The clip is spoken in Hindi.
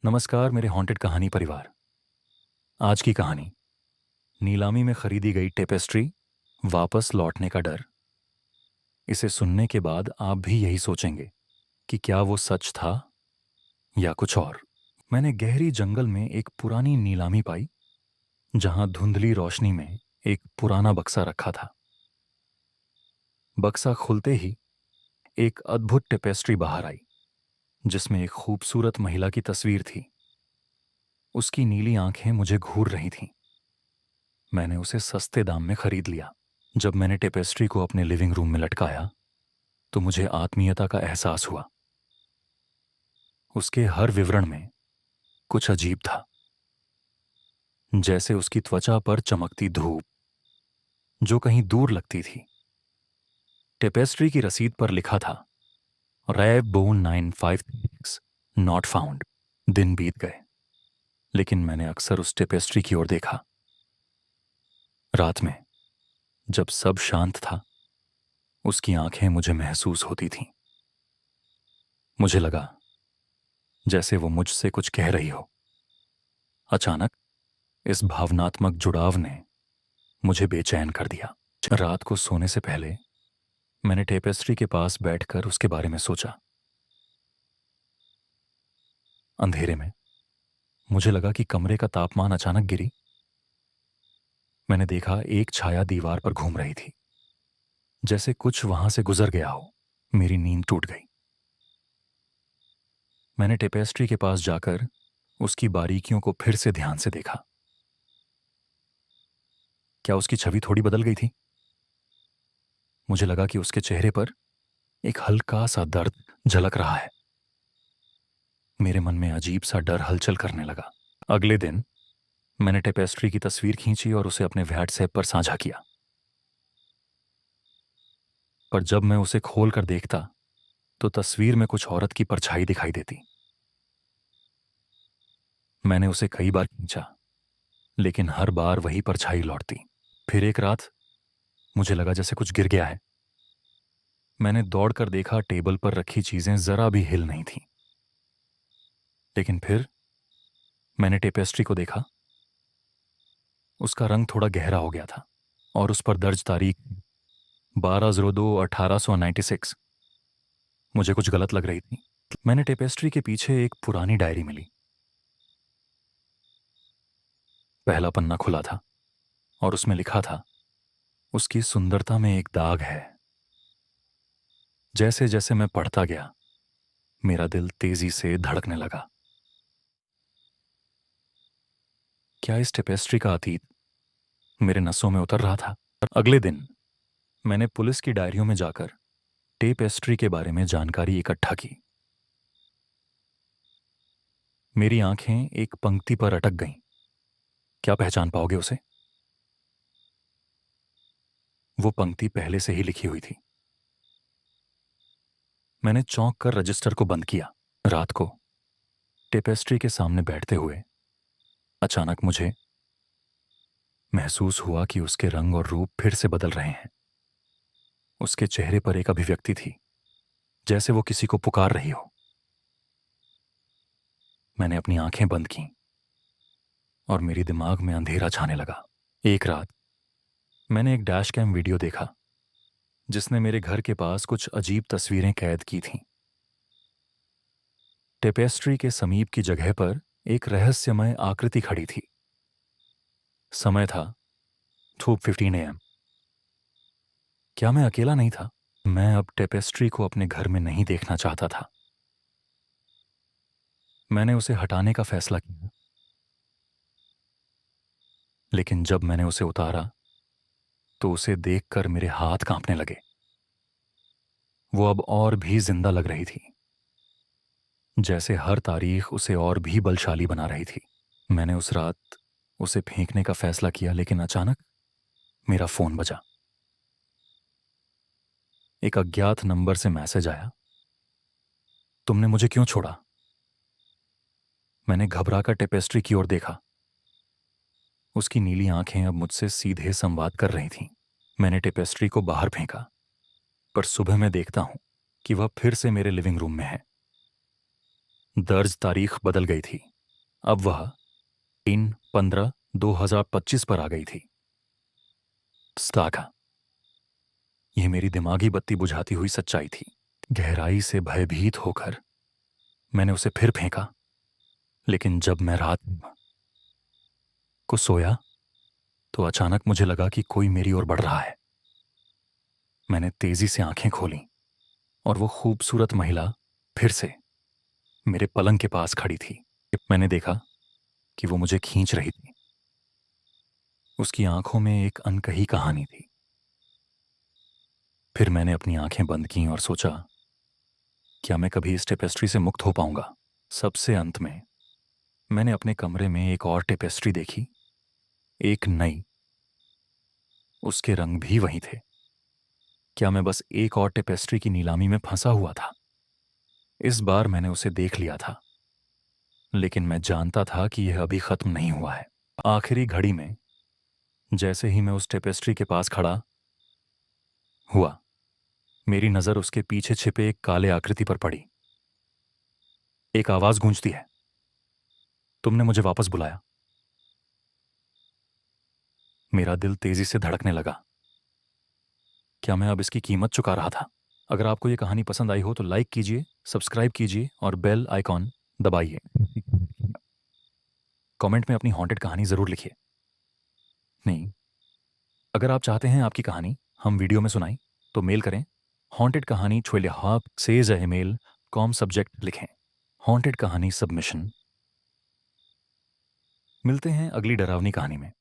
नमस्कार मेरे हॉन्टेड कहानी परिवार। आज की कहानी, नीलामी में खरीदी गई टेपेस्ट्री, वापस लौटने का डर। इसे सुनने के बाद आप भी यही सोचेंगे कि क्या वो सच था या कुछ और। मैंने गहरी जंगल में एक पुरानी नीलामी पाई जहां धुंधली रोशनी में एक पुराना बक्सा रखा था। बक्सा खुलते ही एक अद्भुत टेपेस्ट्री बाहर आई जिसमें एक खूबसूरत महिला की तस्वीर थी। उसकी नीली आंखें मुझे घूर रही थीं। मैंने उसे सस्ते दाम में खरीद लिया। जब मैंने टेपेस्ट्री को अपने लिविंग रूम में लटकाया तो मुझे आत्मीयता का एहसास हुआ। उसके हर विवरण में कुछ अजीब था, जैसे उसकी त्वचा पर चमकती धूप जो कहीं दूर लगती थी। टेपेस्ट्री की रसीद पर लिखा था, रैव बोन 956 नॉट फाउंड। दिन बीत गए, लेकिन मैंने अक्सर उस टेपेस्ट्री की ओर देखा। रात में जब सब शांत था, उसकी आंखें मुझे महसूस होती थीं। मुझे लगा जैसे वो मुझसे कुछ कह रही हो। अचानक इस भावनात्मक जुड़ाव ने मुझे बेचैन कर दिया। रात को सोने से पहले मैंने टेपेस्ट्री के पास बैठकर उसके बारे में सोचा। अंधेरे में मुझे लगा कि कमरे का तापमान अचानक गिरी। मैंने देखा एक छाया दीवार पर घूम रही थी, जैसे कुछ वहां से गुजर गया हो। मेरी नींद टूट गई। मैंने टेपेस्ट्री के पास जाकर उसकी बारीकियों को फिर से ध्यान से देखा। क्या उसकी छवि थोड़ी बदल गई थी? मुझे लगा कि उसके चेहरे पर एक हल्का सा दर्द झलक रहा है। मेरे मन में अजीब सा डर हलचल करने लगा। अगले दिन मैंने टेपेस्ट्री की तस्वीर खींची और उसे अपने व्हाट्सएप पर साझा किया। पर जब मैं उसे खोल कर देखता तो तस्वीर में कुछ औरत की परछाई दिखाई देती। मैंने उसे कई बार खींचा, लेकिन हर बार वही परछाई लौटती। फिर एक रात मुझे लगा जैसे कुछ गिर गया है। मैंने दौड़कर देखा, टेबल पर रखी चीजें जरा भी हिल नहीं थीं। लेकिन फिर मैंने टेपेस्ट्री को देखा। उसका रंग थोड़ा गहरा हो गया था और उस पर दर्ज तारीख 12/02/1896। मुझे कुछ गलत लग रही थी। मैंने टेपेस्ट्री के पीछे एक पुरानी डायरी मिली। पहला पन्ना खुला था और उसमें लिखा था, उसकी सुंदरता में एक दाग है। जैसे जैसे मैं पढ़ता गया, मेरा दिल तेजी से धड़कने लगा। क्या इस टेपेस्ट्री का अतीत मेरे नसों में उतर रहा था? अगले दिन मैंने पुलिस की डायरियों में जाकर टेपेस्ट्री के बारे में जानकारी इकट्ठा की। मेरी आंखें एक पंक्ति पर अटक गईं। क्या पहचान पाओगे उसे? वो पंक्ति पहले से ही लिखी हुई थी। मैंने चौंक कर रजिस्टर को बंद किया। रात को टेपेस्ट्री के सामने बैठते हुए अचानक मुझे महसूस हुआ कि उसके रंग और रूप फिर से बदल रहे हैं। उसके चेहरे पर एक अभिव्यक्ति थी, जैसे वो किसी को पुकार रही हो। मैंने अपनी आंखें बंद की और मेरी दिमाग में अंधेरा छाने लगा। एक रात मैंने एक डैश कैम वीडियो देखा जिसने मेरे घर के पास कुछ अजीब तस्वीरें कैद की थीं। टेपेस्ट्री के समीप की जगह पर एक रहस्यमय आकृति खड़ी थी। समय था 2:15 AM। क्या मैं अकेला नहीं था? मैं अब टेपेस्ट्री को अपने घर में नहीं देखना चाहता था। मैंने उसे हटाने का फैसला किया, लेकिन जब मैंने उसे उतारा तो उसे देखकर मेरे हाथ कांपने लगे। वो अब और भी जिंदा लग रही थी, जैसे हर तारीख उसे और भी बलशाली बना रही थी। मैंने उस रात उसे फेंकने का फैसला किया, लेकिन अचानक मेरा फोन बजा। एक अज्ञात नंबर से मैसेज आया, तुमने मुझे क्यों छोड़ा? मैंने घबराकर टेपेस्ट्री की ओर देखा। उसकी नीली आंखें अब मुझसे सीधे संवाद कर रही थीं। मैंने टेपेस्ट्री को बाहर फेंका, पर सुबह मैं देखता हूं कि वह फिर से मेरे लिविंग रूम में है। दर्ज तारीख बदल गई थी। अब वह 3/15/2025 पर आ गई थी। स्ताखा, यह मेरी दिमागी बत्ती बुझाती हुई सच्चाई थी। गहराई से भयभीत होकर मैंने उसे फिर फेंका, लेकिन जब मैं रात को सोया तो अचानक मुझे लगा कि कोई मेरी ओर बढ़ रहा है। मैंने तेजी से आंखें खोलीं और वो खूबसूरत महिला फिर से मेरे पलंग के पास खड़ी थी। मैंने देखा कि वो मुझे खींच रही थी। उसकी आंखों में एक अनकही कहानी थी। फिर मैंने अपनी आंखें बंद कीं और सोचा, क्या मैं कभी इस टेपेस्ट्री से मुक्त हो पाऊंगा? सबसे अंत में मैंने अपने कमरे में एक और टेपेस्ट्री देखी, एक नई। उसके रंग भी वही थे। क्या मैं बस एक और टेपेस्ट्री की नीलामी में फंसा हुआ था? इस बार मैंने उसे देख लिया था, लेकिन मैं जानता था कि यह अभी खत्म नहीं हुआ है। आखिरी घड़ी में जैसे ही मैं उस टेपेस्ट्री के पास खड़ा हुआ, मेरी नजर उसके पीछे छिपे एक काले आकृति पर पड़ी। एक आवाज गूंजती है, तुमने मुझे वापस बुलाया। मेरा दिल तेजी से धड़कने लगा। क्या मैं अब इसकी कीमत चुका रहा था? अगर आपको यह कहानी पसंद आई हो तो लाइक कीजिए, सब्सक्राइब कीजिए और बेल आइकॉन दबाइए। कमेंट में अपनी हॉन्टेड कहानी जरूर लिखिए। नहीं, अगर आप चाहते हैं आपकी कहानी हम वीडियो में सुनाई तो मेल करें। हॉन्टेड कहानी @sejaemail.com सब्जेक्ट लिखें। हॉन्टेड कहानी सबमिशन। मिलते हैं अगली डरावनी कहानी में।